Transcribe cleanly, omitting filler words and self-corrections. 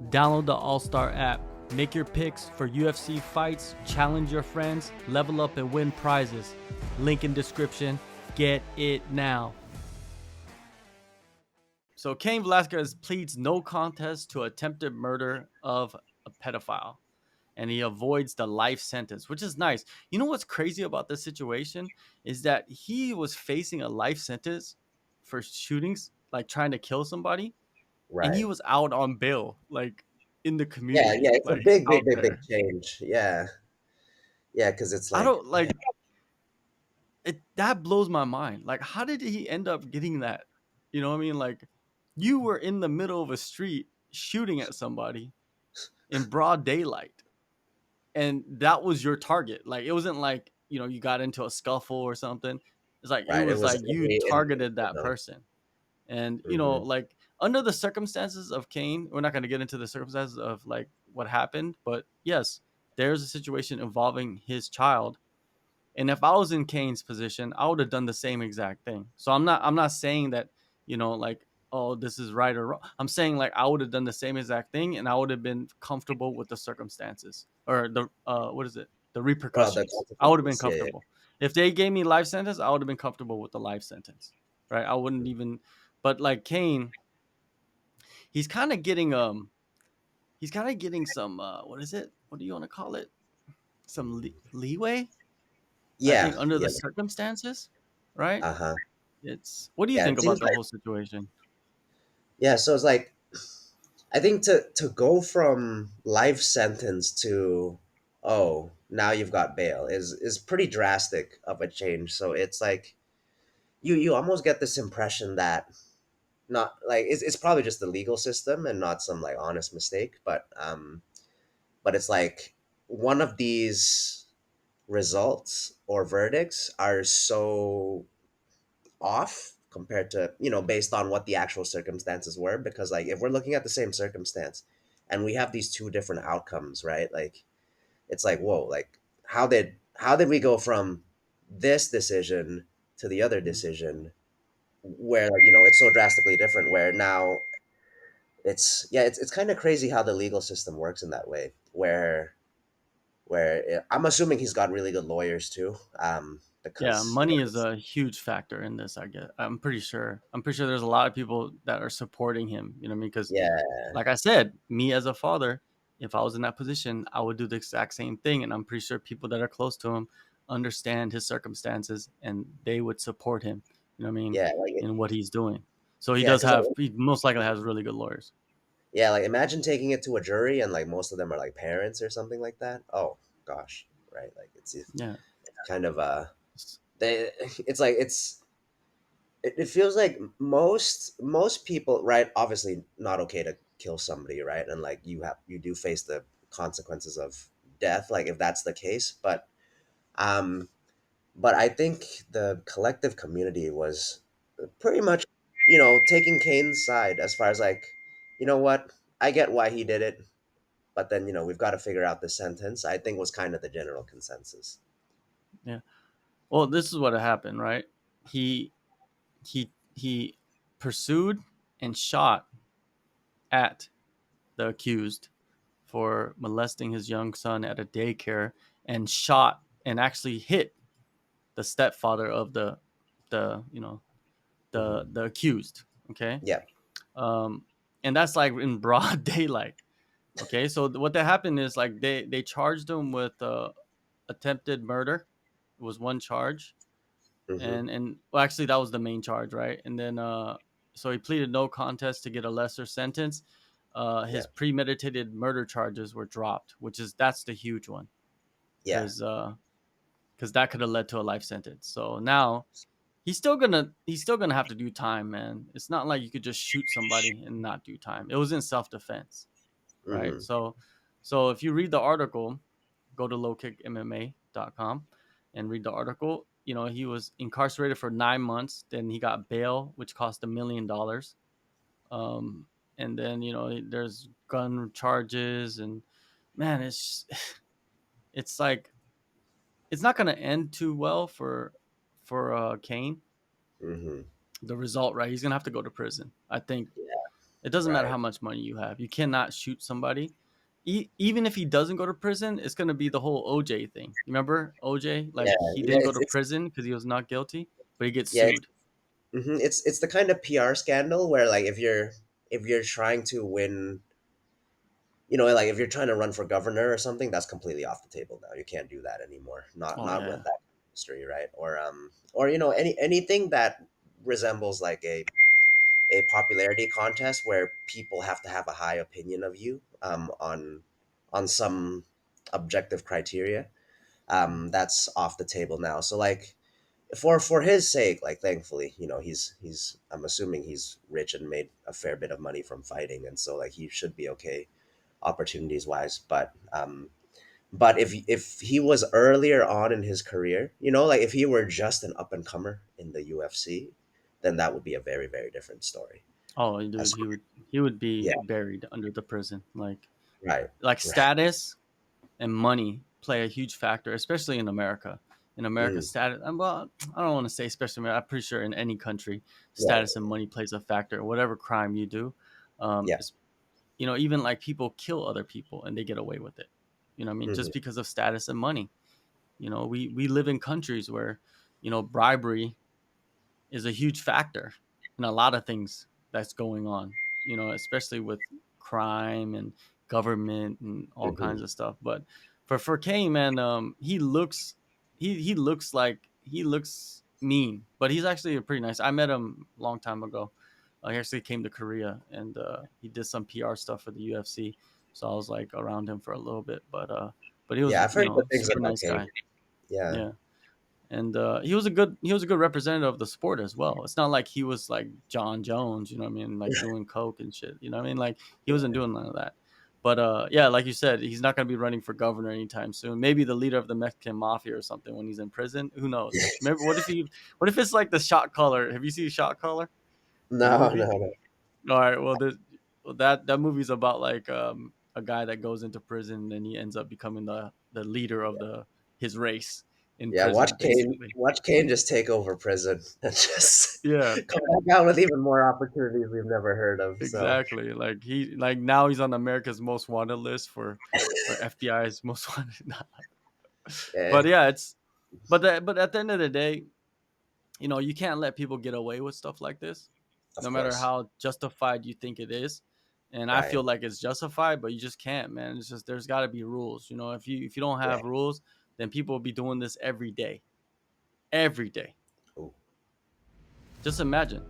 Download the AllStar app. Make your picks for UFC fights, challenge your friends, level up and win prizes. Link in description. Get it now. So Cain Velasquez pleads no contest to attempted murder of a pedophile, and he avoids the life sentence, which is nice. You know what's crazy about this situation is that he was facing a life sentence for shootings, like trying to kill somebody, and he Right. was out on bail, like in the Yeah, community, yeah, it's a like big, big, out big, big there. change. Yeah. Yeah, because it's I like, don't like it. That blows my mind. Like, how did he end up getting that? You know what I mean? Like, you were in the middle of a street shooting at somebody in broad daylight, and that was your target. Like, it wasn't like, you got into a scuffle or something. It's like it right, it was was like you literally in the targeted that window. person. And Mhm. like under the circumstances of Cain, we're not going to get into the circumstances of like what happened, but yes, there's a situation involving his child. And if I was in Cain's position, I would have done the same exact thing. So I'm not saying that, like, oh, this is right or wrong. I'm saying like I would have done the same exact thing, and I would have been comfortable with the circumstances, or the what is it? The Oh, the repercussions. I would have been consequences. Yeah, yeah. comfortable. If they gave me life sentence, I would have been comfortable with the life sentence. Right? I wouldn't even, but like Cain, he's kind of getting some what is it? What do you want to call it? Some leeway, I Yeah, think, under yeah. the circumstances, right? Uh-huh. What do you Yeah, think it about seems the like whole situation? yeah, so it's like I think to go from life sentence to now you've got bail is pretty drastic of a change. So it's like you almost get this impression that not like it's probably just the legal system and not some like honest mistake, but it's like one of these results or verdicts are so off compared to based on what the actual circumstances were, because like if we're looking at the same circumstance and we have these two different outcomes, right? Like it's like, whoa, like how did we go from this decision to the other Mhm. decision where like it's so drastically different, where now it's kind of crazy how the legal system works in that way, where I'm assuming he's got really good lawyers too, Yeah, because money is a huge factor in this. I guess I'm pretty sure there's a lot of people that are supporting him. You know what I mean? Because, yeah, like I said, me as a father, if I was in that position, I would do the exact same thing. And I'm pretty sure people that are close to him understand his circumstances, and they would support him. You know what I mean? yeah, like In what he's doing. So he yeah, does because like have. He most likely has really good lawyers. yeah, like imagine taking it to a jury and like most of them are like parents or something like that. Oh gosh, right? Like it's Yeah. kind of they it's like it feels like most people, right? Obviously not okay to kill somebody, right? And like you do face the consequences of death, like if that's the case. Um but I think the collective community was pretty much taking Kane's side as far as like, you know what, I get why he did it, but then we've got to figure out the sentence, I think was kind of the general consensus. Yeah. Well, this is what happened, right? He he pursued and shot at the accused for molesting his young son at a daycare, and shot and actually hit the stepfather of the Hmm. the accused. Okay. Yeah. um and that's like in broad daylight. Okay, so what that happened is like they charged him with attempted murder. It was one charge. Hmm. And well, actually that was the main charge, right? And then so he pleaded no contest to get a lesser sentence. Yeah. His premeditated murder charges were dropped, which is that's the huge one, Yeah. because that could have led to a life sentence. So now he's still gonna have to do time, man. It's not like you could just shoot somebody and not do time. It was in self-defense, right? Hmm. So if you read the article, go to lowkickmma.com and read the article. He was incarcerated for 9 months. Then he got bail, which cost $1 million. Um, and then there's gun charges, and man, it's like it's not gonna end too well for Cain. Hmm. The result, right? He's gonna have to go to prison. I think It doesn't matter Right. how much money you have. You cannot shoot somebody. Even if he doesn't go to prison, it's gonna be the whole OJ thing. You remember OJ? Yeah. Like he Yeah. didn't go to It's prison because he was not guilty, but he gets yeah. sued. It's the kind of PR scandal where like if you're trying to win, like if you're trying to run for governor or something, that's completely off the table now. You can't do that anymore. Not Oh not with yeah. that history, right? Or anything that resembles like a popularity contest where people have to have a high opinion of you on some objective criteria. That's off the table now. So like for his sake, like thankfully, he's I'm assuming he's rich and made a fair bit of money from fighting, and so like he should be okay opportunities wise. But if he was earlier on in his career, like if he were just an up and comer in the UFC, then that would be a very, very different story. Oh, dude, As he would be Yeah, buried under the prison. right, Like right. status and money play a huge factor, especially in America. In America, Mm, status. Well, I don't want to say especially. I'm pretty sure in any country, yeah, status and money plays a factor. Whatever crime you do, yeah. it's, even like people kill other people and they get away with it. You know what I mean? Hmm. Just because of status and money. We live in countries where, bribery is a huge factor in a lot of things that's going on, especially with crime and government and all Hmm. kinds of stuff. But for Kane, man, he looks mean, but he's actually a pretty nice. I met him a long time ago. He actually came to Korea and he did some PR stuff for the UFC. So I was like around him for a little bit, but he was, Yeah, I've heard good things super about nice Kane. guy. Yeah, Yeah, and he was a good representative of the sport as well. It's not like he was like John Jones, you know what I mean, like doing coke and shit. You know what I mean? Like he wasn't yeah. doing none of that. But yeah, like you said, he's not going to be running for governor anytime soon. Maybe the leader of the Mexican mafia or something when he's in prison. Who knows? Remember, what if it's like the Shot Caller? Have you seen Shot Caller, the No, no, movie? no. All right, well, that movie's about like a guy that goes into prison and he ends up becoming the leader of the his race in Yeah, prison, basically. Watch Kane just take over prison and just Yeah, come back out with even more opportunities we've never heard of. So, exactly. Like now he's on America's most wanted list for FBI's most wanted. yeah, But yeah, but at the end of the day, you can't let people get away with stuff like this, of no matter course, how justified you think it is. And I right, feel like it's justified, but you just can't, man. It's just there's got to be rules. If you don't yeah. have rules, then people will be doing this every day, every day. Ooh. Just imagine.